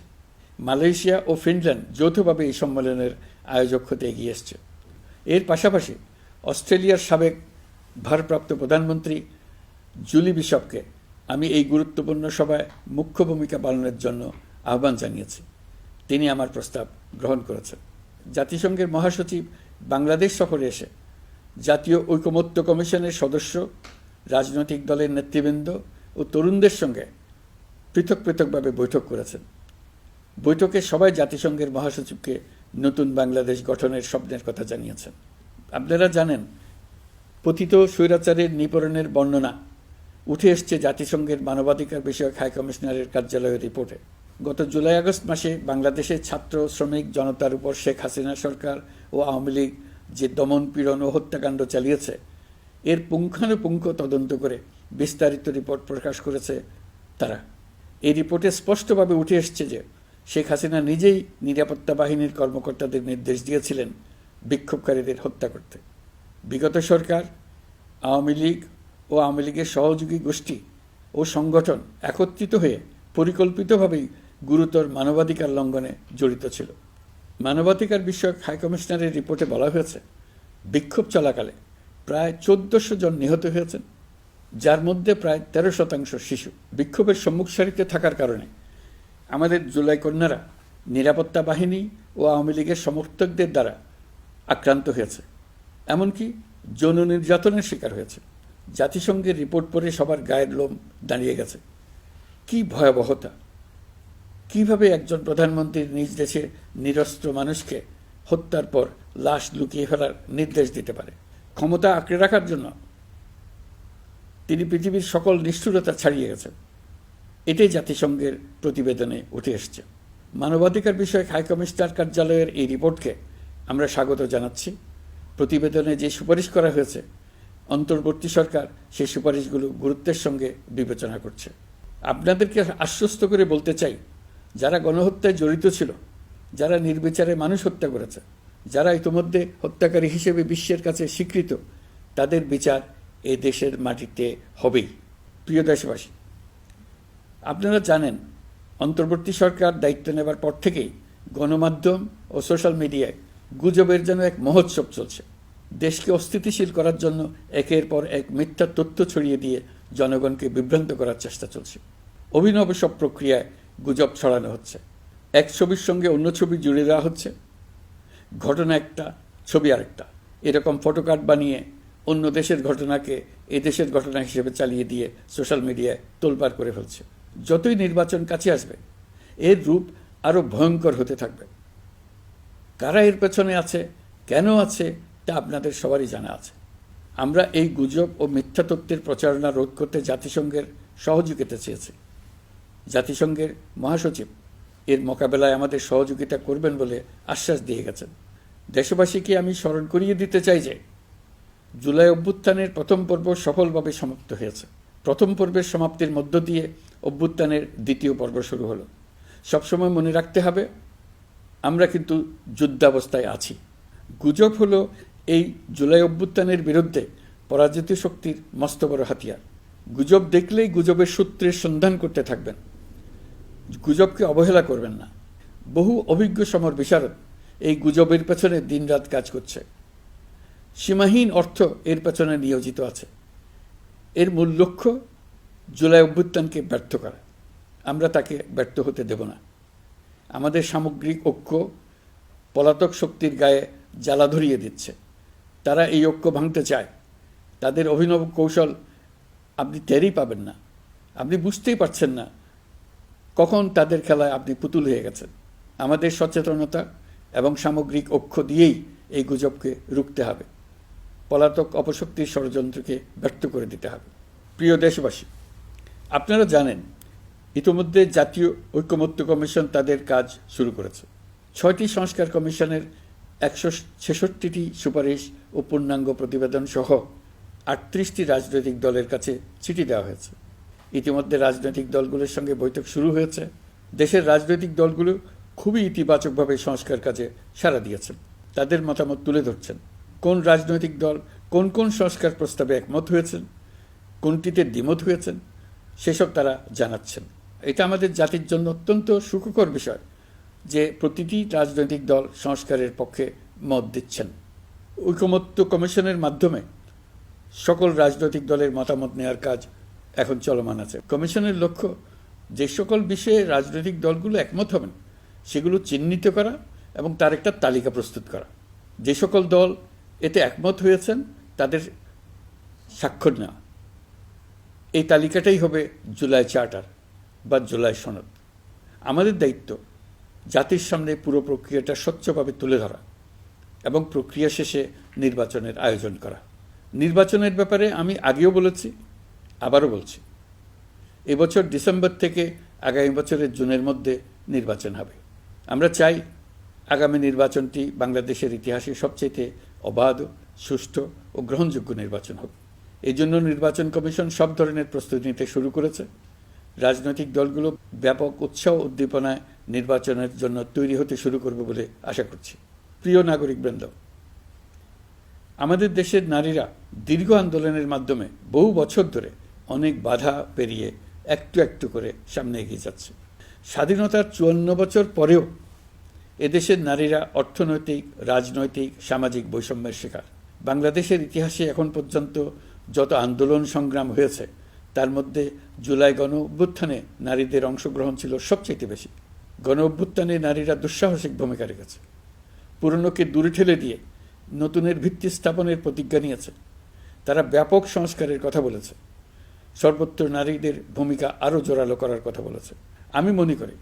মালয়েশিয়া ও ফিনল্যান্ড যৌথভাবে এই সম্মেলনের আয়োজক হতে এগিয়ে এসছে। এর পাশাপাশি অস্ট্রেলিয়ার সাবেক ভারপ্রাপ্ত প্রধানমন্ত্রী জুলি বিশপকে আমি এই গুরুত্বপূর্ণ সভায় মুখ্য ভূমিকা পালনের জন্য আহ্বান জানিয়েছি। তিনি আমার প্রস্তাব গ্রহণ করেছেন। জাতিসংঘের মহাসচিব বাংলাদেশ সফরে এসে জাতীয় ঐকমত্য কমিশনের সদস্য, রাজনৈতিক দলের নেতৃবৃন্দ ও তরুণদের সঙ্গে পৃথকভাবে বৈঠক করেছেন। বৈঠকে সবাই জাতিসংঘের মহাসচিবকে নতুন বাংলাদেশ গঠনের স্বপ্নের কথা জানিয়েছেন। আপনারা জানেন, পতিত স্বৈরাচারের নিপীড়নের বর্ণনা উঠে এসছে জাতিসংঘের মানবাধিকার বিষয়ক হাই কমিশনারের কার্যালয়ের রিপোর্টে। গত জুলাই-আগস্ট মাসে বাংলাদেশের ছাত্র, শ্রমিক জনতার উপর শেখ হাসিনা সরকার ও আওয়ামী লীগ যে দমন, পীড়ন ও হত্যাকাণ্ড চালিয়েছে এর পুঙ্খানুপুঙ্খ তদন্ত করে বিস্তারিত রিপোর্ট প্রকাশ করেছে তারা। এই রিপোর্টে স্পষ্টভাবে উঠে এসছে যে শেখ হাসিনা নিজেই নিরাপত্তা বাহিনীর কর্মকর্তাদের নির্দেশ দিয়েছিলেন বিক্ষোভকারীদের হত্যা করতে। বিগত সরকার, আওয়ামী লীগ ও আওয়ামী লীগের সহযোগী গোষ্ঠী ও সংগঠন একত্রিত হয়ে পরিকল্পিতভাবেই গুরুতর মানবাধিকার লঙ্ঘনে জড়িত ছিল। মানবাধিকার বিষয়ক হাইকমিশনারের রিপোর্টে বলা হয়েছে, বিক্ষোভ চলাকালে প্রায় ১৪০০ জন নিহত হয়েছেন, যার মধ্যে প্রায় ১৩% শিশু। বিক্ষোভের সম্মুখ সারিতে থাকার কারণে আমাদের জুলাই কন্যারা নিরাপত্তা বাহিনী ও আওয়ামী লীগের সমর্থকদের দ্বারা আক্রান্ত হয়েছে, এমনকি যৌন নির্যাতনের শিকার হয়েছে। জাতিসংঘের রিপোর্ট পড়ে সবার গায়ের লোম দাঁড়িয়ে গেছে। কি ভয়াবহতা! কিভাবে একজন প্রধানমন্ত্রী নিজ দেশে নিরস্ত্র মানুষকে হত্যার পর লাশ লুকিয়ে ফেলার নির্দেশ দিতে পারে? ক্ষমতা আঁকড়ে রাখার জন্য তিনি পৃথিবীর সকল নিষ্ঠুরতা ছাড়িয়ে গেছেন। এটাই জাতিসংঘের প্রতিবেদনে উঠে এসছে। মানবাধিকার বিষয়ক হাইকমিশনার কার্যালয়ের এই রিপোর্টকে আমরা স্বাগত জানাচ্ছি। প্রতিবেদনে যে সুপারিশ করা হয়েছে, অন্তর্বর্তী সরকার সেই সুপারিশগুলো গুরুত্বের সঙ্গে বিবেচনা করছে। আপনাদেরকে আশ্বস্ত করে বলতে চাই, যারা গণহত্যায় জড়িত ছিল, যারা নির্বিচারে মানুষ হত্যা করেছে, যারা ইতোমধ্যে হত্যাকারী হিসেবে বিশ্বের কাছে স্বীকৃত, তাদের বিচার এ দেশের মাটিতে হবেই। প্রিয় দেশবাসী, আপনারা জানেন, অন্তর্বর্তী সরকার দায়িত্ব নেবার পর থেকেই গণমাধ্যম ও সোশ্যাল মিডিয়ায় গুজবের যেন এক মহোৎসব চলছে। দেশকে অস্থিতিশীল করার জন্য একের পর এক মিথ্যা তথ্য ছড়িয়ে দিয়ে জনগণকে বিভ্রান্ত করার চেষ্টা চলছে। অভিনব সব প্রক্রিয়ায় গুজব ছড়ানো হচ্ছে। এক ছবির সঙ্গে অন্য ছবি জুড়ে দেওয়া হচ্ছে, ঘটনা একটা, ছবি আরেকটা। এরকম ফটোকার্ড বানিয়ে অন্য দেশের ঘটনাকে এ দেশের ঘটনা হিসেবে চালিয়ে দিয়ে সোশ্যাল মিডিয়ায় তোলপাড় করে ফেলছে। যতই নির্বাচন কাছে আসবে, এর রূপ আরও ভয়ঙ্কর হতে থাকবে। কারা এর পেছনে আছে, কেন আছে, তা আপনাদের সবারই জানা আছে। আমরা এই গুজব ও মিথ্যা তথ্যের প্রচারণা রোধ করতে জাতিসংঘের সহযোগিতা চেয়েছি। জাতিসংঘের মহাসচিব এর মোকাবেলায় আমাদের সহযোগিতা করবেন বলে আশ্বাস দিয়ে গেছেন। দেশবাসীকে আমি স্মরণ করিয়ে দিতে চাই যে, জুলাই অভ্যুত্থানের প্রথম পর্ব সফলভাবে সমাপ্ত হয়েছে। প্রথম পর্বের সমাপ্তির মধ্য দিয়ে অভ্যুত্থানের দ্বিতীয় পর্ব শুরু হলো। সবসময় মনে রাখতে হবে, আমরা কিন্তু যুদ্ধাবস্থায় আছি। গুজব হলো এই জুলাই অভ্যুত্থানের বিরুদ্ধে পরাজিত শক্তির মস্ত বড় হাতিয়ার। গুজব দেখলেই গুজবের সূত্রের সন্ধান করতে থাকবেন, গুজবকে অবহেলা করবেন না। বহু অভিজ্ঞ সমর বিশারদ এই গুজবের পেছনে দিনরাত কাজ করছে। সীমাহীন অর্থ এর পেছনে নিয়োজিত আছে। এর মূল লক্ষ্য জুলাই অভ্যুত্থানকে ব্যর্থ করা। আমরা তাকে ব্যর্থ হতে দেব না। আমাদের সামগ্রিক ঐক্য পলাতক শক্তির গায়ে জ্বালা ধরিয়ে দিচ্ছে। তারা এই ঐক্য ভাঙতে চায়। তাদের অভিনব কৌশল আপনি টেরই পাবেন না। আপনি বুঝতেই পারছেন না কখন তাদের খেলায় আপনি পুতুল হয়ে গেছেন। আমাদের সচেতনতা এবং সামগ্রিক ঐক্য দিয়েই এই গুজবকে রুখতে হবে। পলাতক অপশক্তির ষড়যন্ত্রকে ব্যর্থ করে দিতে হবে। প্রিয় দেশবাসী, আপনারা জানেন, ইতিমধ্যে জাতীয় ঐকমত্য কমিশন তাদের কাজ শুরু করেছে। 6টি সংস্কার কমিশনের 166টি সুপারিশ ও পূর্ণাঙ্গ প্রতিবেদন সহ 38টি রাজনৈতিক দলের কাছে চিঠি দেওয়া হয়েছে। ইতিমধ্যে রাজনৈতিক দলগুলোর সঙ্গে বৈঠক শুরু হয়েছে। দেশের রাজনৈতিক দলগুলো খুবই ইতিবাচকভাবে সংস্কার কাজে সাড়া দিয়েছেন। তাদের মতামত তুলে ধরছেন। কোন রাজনৈতিক দল কোন কোন সংস্কার প্রস্তাবে একমত হয়েছেন, কোনটিতে দ্বিমত হয়েছেন, সেসব তারা জানাচ্ছেন। এটা আমাদের জাতির জন্য অত্যন্ত সুখকর বিষয় যে প্রতিটি রাজনৈতিক দল সংস্কারের পক্ষে মত দিচ্ছেন। ঐকমত্য কমিশনের মাধ্যমে সকল রাজনৈতিক দলের মতামত নেওয়ার কাজ এখন চলমান আছে। কমিশনের লক্ষ্য যে সকল বিষয়ে রাজনৈতিক দলগুলো একমত হবেন সেগুলো চিহ্নিত করা এবং তার একটা তালিকা প্রস্তুত করা। যে সকল দল এতে একমত হয়েছেন তাদের স্বাক্ষর নেওয়া। এই তালিকাটাই হবে জুলাই চার্টার বা জুলাই সনদ। আমাদের দায়িত্ব জাতির সামনে পুরো প্রক্রিয়াটা স্বচ্ছভাবে তুলে ধরা এবং প্রক্রিয়া শেষে নির্বাচনের আয়োজন করা। নির্বাচনের ব্যাপারে আমি আগেও বলেছি, আবারও বলছি, এবছর ডিসেম্বর থেকে আগামী বছরের জুনের মধ্যে নির্বাচন হবে। আমরা চাই আগামী নির্বাচনটি বাংলাদেশের ইতিহাসে সবচেয়ে অবাধ, সুষ্ঠু ও গ্রহণযোগ্য নির্বাচন হবে। এই জন্য নির্বাচন কমিশন সব ধরনের প্রস্তুতি নিতে শুরু করেছে। রাজনৈতিক দলগুলো ব্যাপক উৎসাহ উদ্দীপনায় নির্বাচনের জন্য তৈরি হতে শুরু করবে বলে আশা করছি। প্রিয় নাগরিকবৃন্দ, আমাদের দেশের নারীরা দীর্ঘ আন্দোলনের মাধ্যমে বহু বছর ধরে অনেক বাধা পেরিয়ে একটু একটু করে সামনে এগিয়ে যাচ্ছে। স্বাধীনতার 54 বছর পরেও এদেশের নারীরা অর্থনৈতিক, রাজনৈতিক, সামাজিক বৈষম্যের শিকার। বাংলাদেশের ইতিহাসে এখন পর্যন্ত যত আন্দোলন সংগ্রাম হয়েছে তার মধ্যে জুলাই গণ অভ্যুত্থানে নারীদের অংশগ্রহণ ছিল সবচেয়ে বেশি। গণ অভ্যুত্থানে নারীরা দুঃসাহসিক ভূমিকা রেখেছে, পুরনোকে দূরে ঠেলে দিয়ে নতুনের ভিত্তি স্থাপনের প্রতিজ্ঞা নিয়েছে। তারা ব্যাপক সংস্কারের কথা বলেছে, সর্বত্র নারীদের ভূমিকা আরও জোরালো করার কথা বলেছে। আমি মনে করি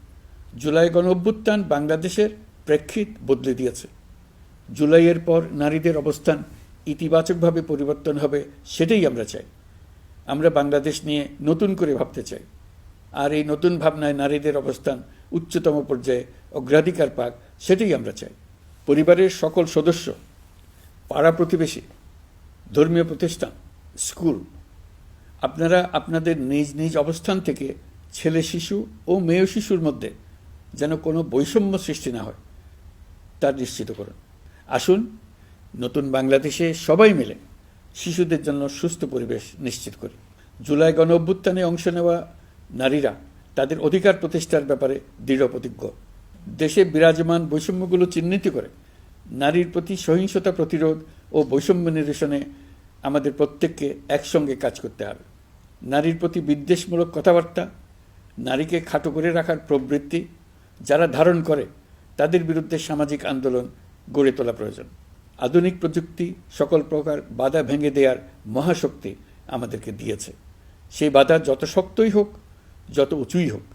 জুলাই গণ অভ্যুত্থান বাংলাদেশের প্রেক্ষিত বদলে দিয়েছে। জুলাইয়ের পর নারীদের অবস্থান ইতিবাচকভাবে পরিবর্তন হবে, সেটাই আমরা চাই। আমরা বাংলাদেশ নিয়ে নতুন করে ভাবতে চাই, আর এই নতুন ভাবনায় নারীদের অবস্থান উচ্চতম পর্যায়ে অগ্রাধিকার পাক, সেটাই আমরা চাই। পরিবারের সকল সদস্য, পাড়া প্রতিবেশী, ধর্মীয় প্রতিষ্ঠান, স্কুল, আপনারা আপনাদের নিজ নিজ অবস্থান থেকে ছেলে শিশু ও মেয়ে শিশুর মধ্যে যেন কোনো বৈষম্য সৃষ্টি না হয় তা নিশ্চিত করুন। আসুন নতুন বাংলাদেশে সবাই মিলে শিশুদের জন্য সুস্থ পরিবেশ নিশ্চিত করি। জুলাই গণ অভ্যুত্থানে অংশ নেওয়া নারীরা তাদের অধিকার প্রতিষ্ঠার ব্যাপারে দৃঢ় প্রতিজ্ঞ। দেশে বিরাজমান বৈষম্যগুলো চিহ্নিত করে নারীর প্রতি সহিংসতা প্রতিরোধ ও বৈষম্য নিরসনে আমাদের প্রত্যেককে একসঙ্গে কাজ করতে হবে। নারীর প্রতি বিদ্বেষমূলক কথাবার্তা, নারীকে খাটো করে রাখার প্রবৃত্তি যারা ধারণ করে তাদের বিরুদ্ধে সামাজিক আন্দোলন গড়ে তোলা প্রয়োজন। আধুনিক প্রযুক্তি সকল প্রকার বাধা ভেঙে দেওয়ার মহাশক্তি আমাদেরকে দিয়েছে। সেই বাধা যত শক্তই হোক, যত উঁচুই হোক,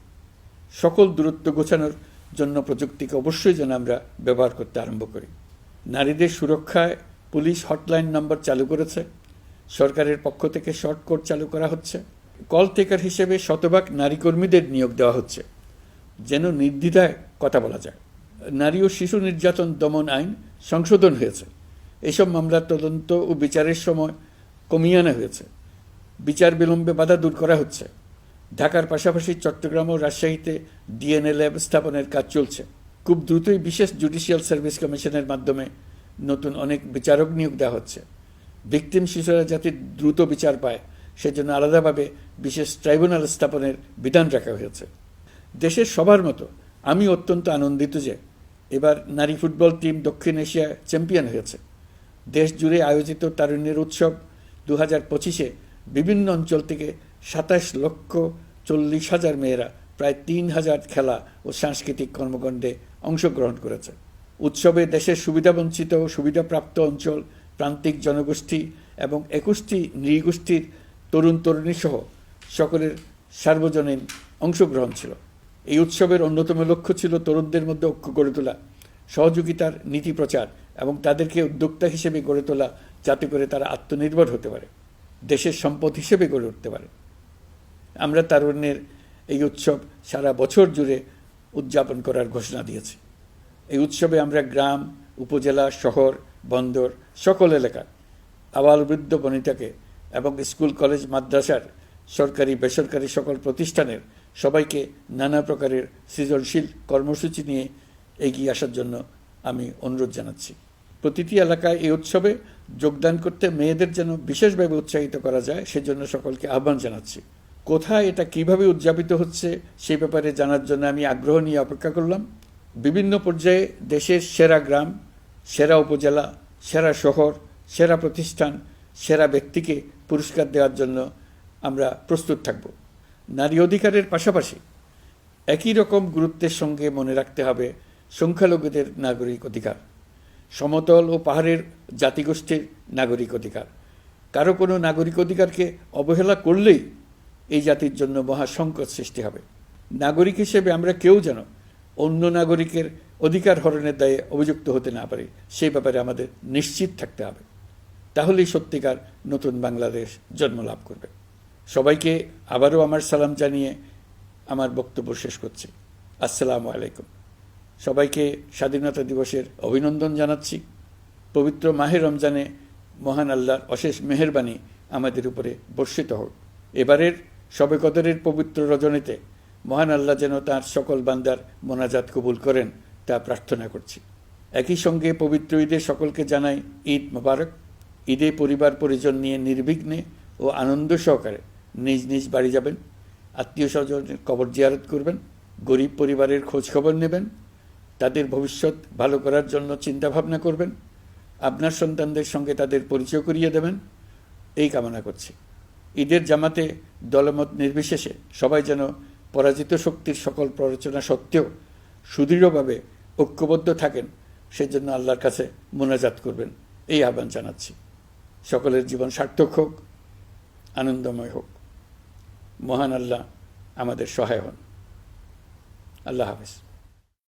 সকল দূরত্ব গোছানোর জন্য প্রযুক্তিকে অবশ্যই যেন আমরা ব্যবহার করতে আরম্ভ করি। নারীদের সুরক্ষায় পুলিশ হটলাইন নম্বর চালু করেছে, সরকারের পক্ষ থেকে শর্ট কোড চালু করা হচ্ছে, কল টেকার হিসেবে শতভাগ নারী কর্মীদের নিয়োগ দেওয়া হচ্ছে যেন নির্দ্বিধায় কথা বলা যায়। নারী ও শিশু নির্যাতন দমন আইন সংশোধন হয়েছে, এসব মামলার তদন্ত ও বিচারের সময় কমিয়ে আনা হয়েছে, বিচার বিলম্বে বাধা দূর করা হচ্ছে। ঢাকার পাশাপাশি চট্টগ্রাম ও রাজশাহীতে ডিএনএ ল্যাব স্থাপনের কাজ চলছে। খুব দ্রুতই বিশেষ জুডিশিয়াল সার্ভিস কমিশনের মাধ্যমে নতুন অনেক বিচারক নিয়োগ দেওয়া হচ্ছে। ভিকটিম শিশুরা যাতে দ্রুত বিচার পায় সেজন্য আলাদাভাবে বিশেষ ট্রাইব্যুনাল স্থাপনের বিধান রাখা হয়েছে। দেশের সবার মতো আমি অত্যন্ত আনন্দিত যে এবার নারী ফুটবল টিম দক্ষিণ এশিয়া চ্যাম্পিয়ন হয়েছে। দেশ জুড়ে আয়োজিত তারুণ্যের উৎসব 2025-এ বিভিন্ন অঞ্চল থেকে 27,40,000 মেয়েরা প্রায় 3,000 খেলা ও সাংস্কৃতিক কর্মকাণ্ডে অংশগ্রহণ করেছে। উৎসবে দেশের সুবিধাবঞ্চিত ও সুবিধাপ্রাপ্ত অঞ্চল, প্রান্তিক জনগোষ্ঠী এবং 21টি নৃগোষ্ঠীর তরুণ তরুণী সহ সকলের সার্বজনীন অংশগ্রহণ ছিল। এই উৎসবের অন্যতম লক্ষ্য ছিল তরুণদের মধ্যে ঐক্য গড়ে তোলা, সহযোগিতার নীতি প্রচার এবং তাদেরকে উদ্যোক্তা হিসেবে গড়ে তোলা, যাতে করে তারা আত্মনির্ভর হতে পারে, দেশের সম্পদ হিসেবে গড়ে উঠতে পারে। আমরা তারুণ্যের এই উৎসব সারা বছর জুড়ে উদযাপন করার ঘোষণা দিয়েছি। এই উৎসবে আমরা গ্রাম, উপজেলা, শহর, বন্দর সকল এলাকার আবাল বৃদ্ধ বনিতাকে এবং স্কুল, কলেজ, মাদ্রাসার সরকারি বেসরকারি সকল প্রতিষ্ঠানের সবাইকে নানা প্রকারের সৃজনশীল কর্মসূচি নিয়ে এগিয়ে আসার জন্য আমি অনুরোধ জানাচ্ছি। প্রতিটি এলাকায় এই উৎসবে যোগদান করতে মেয়েদের যেন বিশেষভাবে উৎসাহিত করা যায় সেজন্য সকলকে আহ্বান জানাচ্ছি। কোথায় এটা কিভাবে উদযাপিত হচ্ছে সেই ব্যাপারে জানার জন্য আমি আগ্রহ নিয়ে অপেক্ষা করলাম। বিভিন্ন পর্যায়ে দেশের সেরা গ্রাম, সেরা উপজেলা, সেরা শহর, সেরা প্রতিষ্ঠান, সেরা ব্যক্তিকে পুরস্কার দেওয়ার জন্য আমরা প্রস্তুত থাকব। নারী অধিকারের পাশাপাশি একই রকম গুরুত্বের সঙ্গে মনে রাখতে হবে সংখ্যালঘুদের নাগরিক অধিকার, সমতল ও পাহাড়ের জাতিগোষ্ঠীর নাগরিক অধিকার। কারো কোনো নাগরিক অধিকারকে অবহেলা করলেই এই জাতির জন্য মহা সংকট সৃষ্টি হবে। নাগরিক হিসেবে আমরা কেউ যেন অন্য নাগরিকের অধিকার হরণের দায়ে অভিযুক্ত হতে না পারি, সেই ব্যাপারে আমাদের নিশ্চিত থাকতে হবে। তাহলেই সত্যিকার নতুন বাংলাদেশ জন্ম লাভ করবে। সবাইকে আবারও আমার সালাম জানিয়ে আমার বক্তব্য শেষ করছি। আসসালামু আলাইকুম। সবাইকে স্বাধীনতা দিবসের অভিনন্দন জানাচ্ছি। পবিত্র মাহে রমজানে মহান আল্লাহর অশেষ মেহেরবানি আমাদের উপরে বর্ষিত হোক। এবারের শবে কদরের পবিত্র রজনীতে মহান আল্লাহ যেন তাঁর সকল বান্দার মোনাজাত কবুল করেন তা প্রার্থনা করছি। একই সঙ্গে পবিত্র ঈদে সকলকে জানাই ঈদ মোবারক। ঈদে পরিবার পরিজন নিয়ে নির্বিঘ্নে ও আনন্দ সহকারে নিজ নিজ বাড়ি যাবেন, আত্মীয় স্বজনের কবর জিয়ারত করবেন, গরিব পরিবারের খোঁজ খবর নেবেন, তাদের ভবিষ্যৎ ভালো করার জন্য চিন্তাভাবনা করবেন, আপনার সন্তানদের সঙ্গে তাদের পরিচয় করিয়ে দেবেন, এই কামনা করছি। ঈদের জামাতে দলমত নির্বিশেষে সবাই যেন পরাজিত শক্তির সকল প্ররোচনা সত্ত্বেও সুদৃঢ়ভাবে ঐক্যবদ্ধ থাকেন, সেজন্য আল্লাহর কাছে মোনাজাত করবেন, এই আহ্বান জানাচ্ছি। সকলের জীবন সার্থক হোক, আনন্দময় হোক। মহান আল্লাহ আমাদের সহায় হন। আল্লাহ হাফেজ।